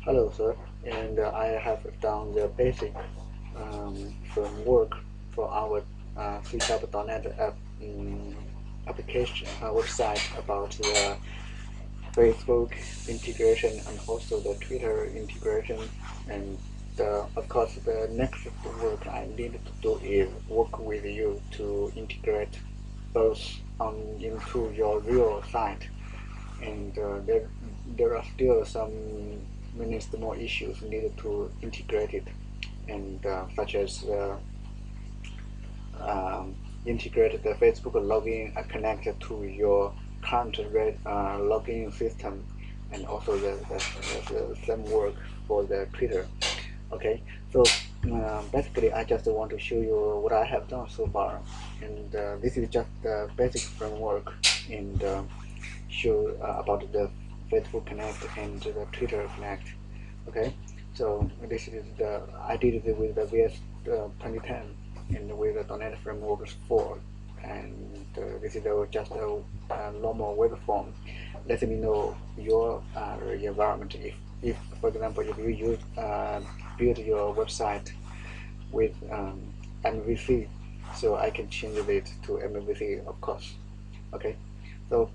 Hello, sir. And I have done the basic framework for our C#.NET application website about the Facebook integration and also the Twitter integration. And of course, the next work I need to do is work with you to integrate both into your real site. And there are still some many more issues needed to integrate it, and such as integrate the Facebook login and connect to your current login system, and also the same work for the Twitter. Okay, so basically I just want to show you what I have done so far, and this is just the basic framework, and show about the Facebook Connect and the Twitter Connect. Okay, so this is the I did it with the VS 2010 and with the .NET Framework 4, and this is just a normal web form. Let me know your environment. If for example, if you use build your website with MVC, so I can change it to MVC, of course. Okay, so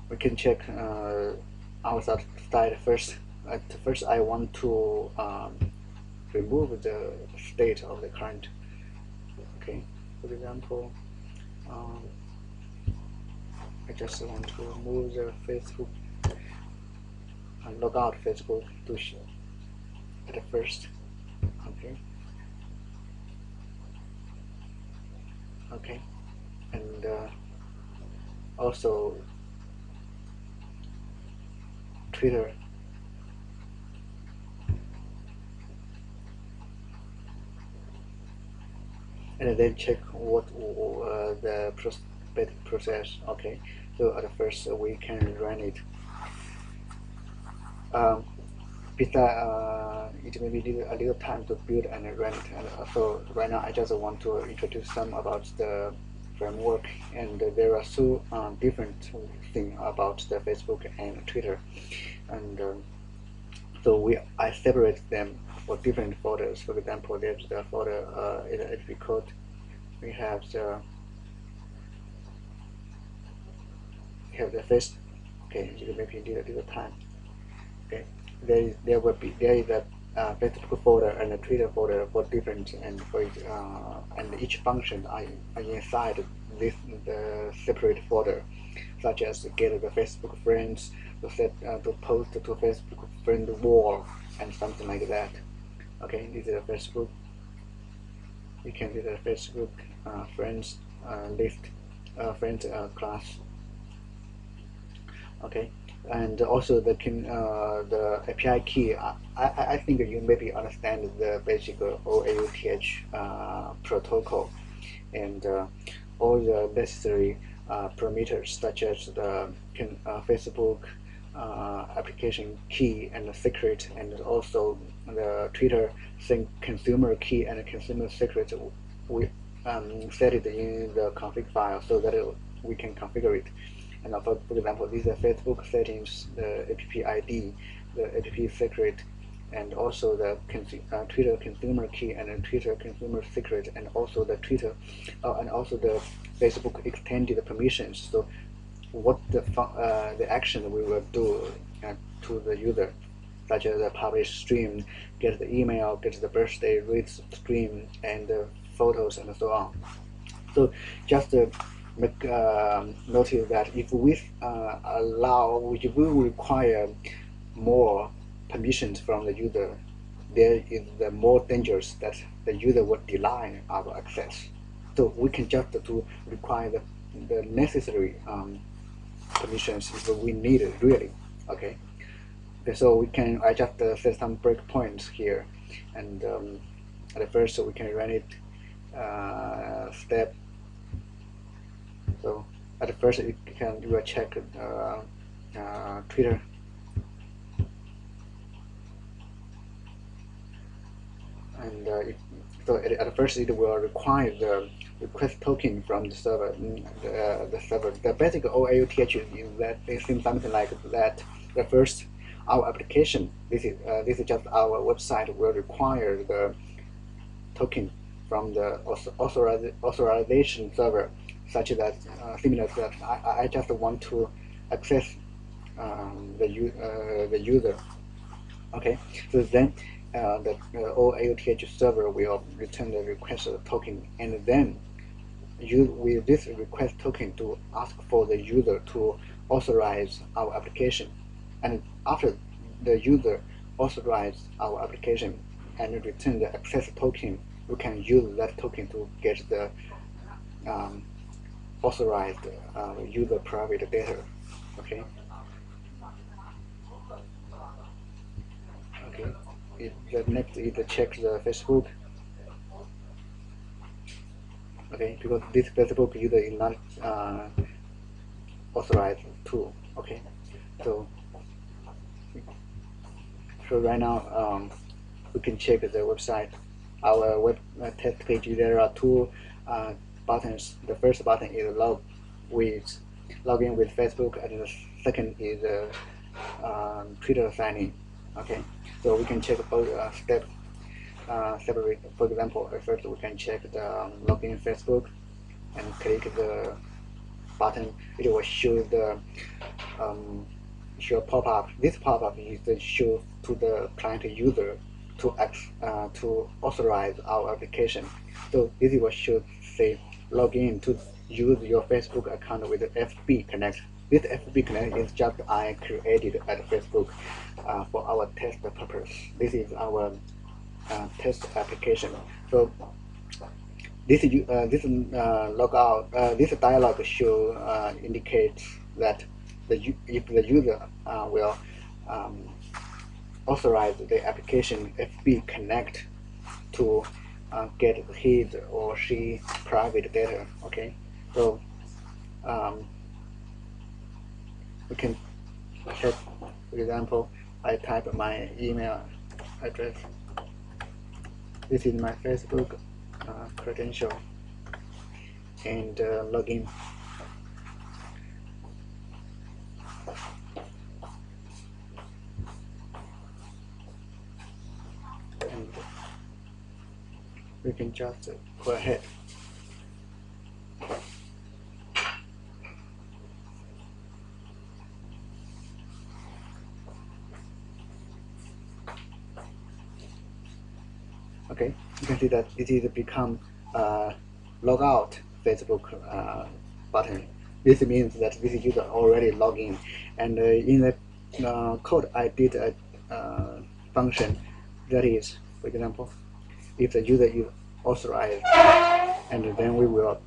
we can check our site first. First, I want to remove the state of the current. Okay, for example, I just want to remove the Facebook and log out Facebook to show at first. Okay. Okay, and also Twitter. And then check what the process. Okay, so at first we can run it. It may be need a little time to build and run it. And so right now I just want to introduce some about the framework, and there are two different things about the Facebook and Twitter, and so I separate them for different folders. For example, there's the folder HTTP code. We have the first. Okay, you maybe need a little time. Okay, there is a Facebook folder and a Twitter folder for different, and for and each function are inside this the separate folder, such as get the Facebook friends, to post to Facebook friend wall, and something like that. Okay, this is a Facebook. You can do the Facebook friends list, friends class. Okay, and also the API key. I think you maybe understand the basic OAuth protocol, and all the necessary parameters, such as the Facebook application key and the secret, and also the Twitter consumer key and consumer secret. We set it in the config file so that we can configure it. And for example, these are Facebook settings, the app ID, the app secret, and also the Twitter consumer key and the Twitter consumer secret, and also the Twitter, and also the Facebook extended permissions. So what the action we will do to the user, such as the publish stream, get the email, get the birthday, read stream, and photos, and so on. So just make notice that if we if we require more permissions from the user, there is the more dangerous that the user will deny our access. So we can just to require the necessary permissions if we need it really. Okay, so we can I just set some breakpoints here, and at first we can run it step. So at first you will check Twitter, and so at first it will require the request token from the server. The server, the basic OAuth is that it seems something like that. The first, our application. This is just our website will require the token from the authorization server, such that similar to that I just want to access the user. Okay, so then the OAuth server will return the request token, and then use with this request token to ask for the user to authorize our application, and after the user authorize our application and return the access token, we can use that token to get the authorized user private data. Okay. Okay. The next is to check the Facebook. Okay, because this Facebook user is not authorized to. Okay, so right now we can check the website. Our web test page. There are two buttons. The first button is login with Facebook, and the second is Twitter signing. Okay, so we can check both steps separate. For example, first we can check the login Facebook and click the button. It will show the pop-up. This pop-up is the show to the client user to authorize our application. So this will show say login to use your Facebook account with the FB Connect. This FB Connect is just I created at Facebook for our test purpose. This is our test application. So this logout, this dialog should indicate that if the user will authorize the application FB Connect to get his or she private data. Okay, so we can check. For example, I type my email address. This is my Facebook credential and login. And we can just go ahead. Okay, you can see that it is become logout Facebook button. This means that this user already logged in, and in the code I did a function that is, for example, if the user is authorized, and then we will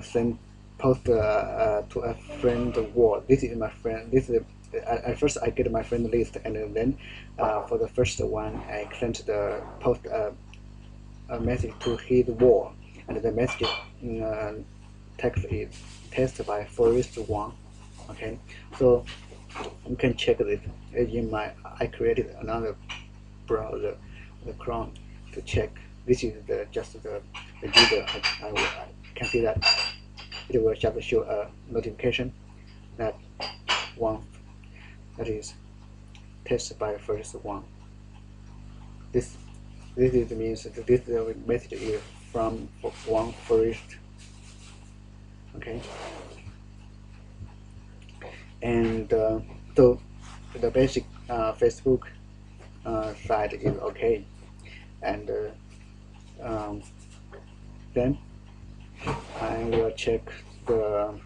send post to a friend wall. This is my friend. This is at first I get my friend list, and then for the first one I sent the post a message to his wall, and the message text is test by Forest1. Okay, so you can check this in my. I created another browser, the Chrome, to check. This is just the user. I can see that it will just show a notification that one that is test by Forest1. This is means that this message is from one Forest. Okay, and so the basic Facebook site is okay, and then I will check the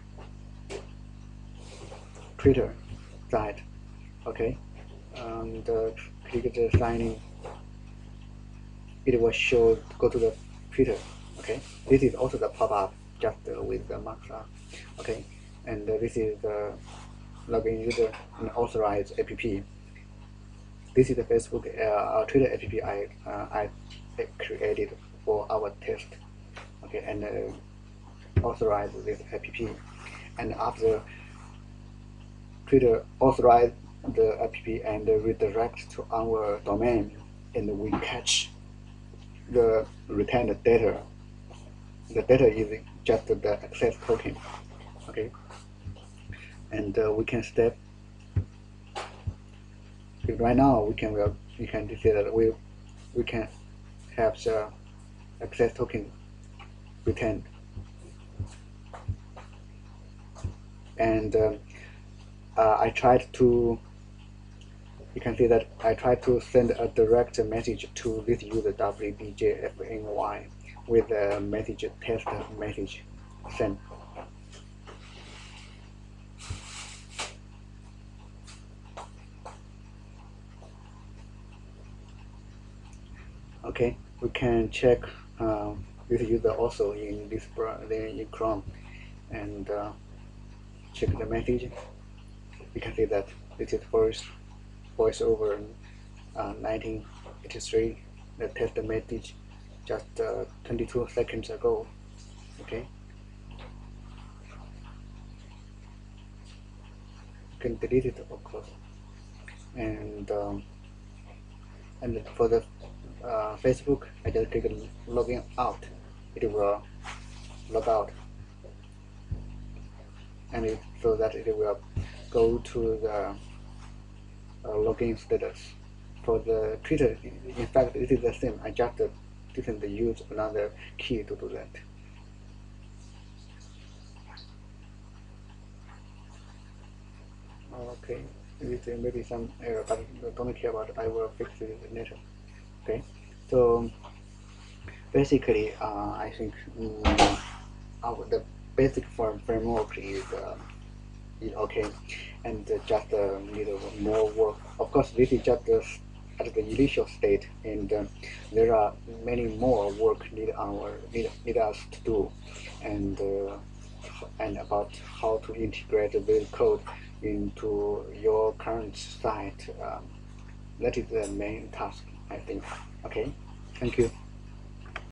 Twitter site. Okay, and click the signing. It will show go to the Twitter. Okay, this is also the pop-up just with the marks up. Okay, and this is the login user and authorized app. This is the Facebook Twitter app I created for our test. Okay, and authorize this app, and after Twitter authorize the app and redirect to our domain, and we catch the returned data. The data is just the access token. Okay, and we can step right now we can see that we can have the access token returned, and I tried to. You can see that I tried to send a direct message to this user WBJFNY with a message test message sent. Okay, we can check this user also in this in Chrome and check the message. You can see that this is voice over 1983, the test message just 22 seconds ago. Okay, you can delete it of course, and for the Facebook, I just click login out. It will log out, and so that it will go to the login status. For the Twitter, in fact, it is the same. I just didn't use another key to do that. Okay, maybe some error, but don't care about it. I will fix it later. Okay, so basically, I think the basic framework is okay, and just need more work. Of course, this is just at the initial state, and there are many more work need us to do, and about how to integrate this code into your current site. That is the main task, I think. Okay, thank you.